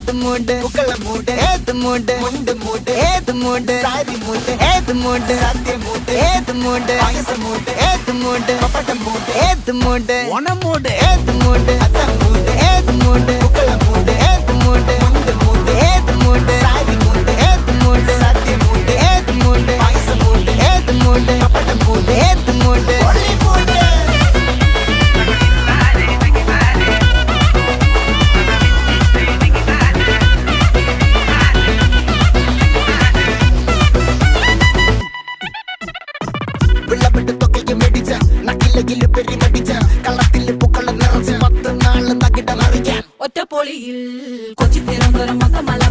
ഏത് മൂട് പുക്കള മൂട് ഏത് മൂട് മുണ്ട് മൂട് ഏത് മൂട് സാരി മൂട് ഏത് മൂട് സദ്യ മൂട് ഏത് മൂട് പായസ മൂട് ഏത് മൂട് പപ്പടം മൂട് ഏത് മൂട് ഓണം മൂട് ഏത് മൂട് അത്തം മൂട് ഏത് മൂട് പുക്കള മൂട് ഏത് മൂട് മുണ്ട് മൂട് ഏത് മൂട് സാരി മൂട് ഏത് മൂട് സദ്യ മൂട് ഏത് മൂട് പായസ മൂട് ഏത് മൂട് പപ്പടം മൂട് ഏത് മൂട് ഒളി മൂട് ഒറ്റപ്പൊളിയിൽ കൊച്ചി തിരുവനന്തപുരം മൊത്തമല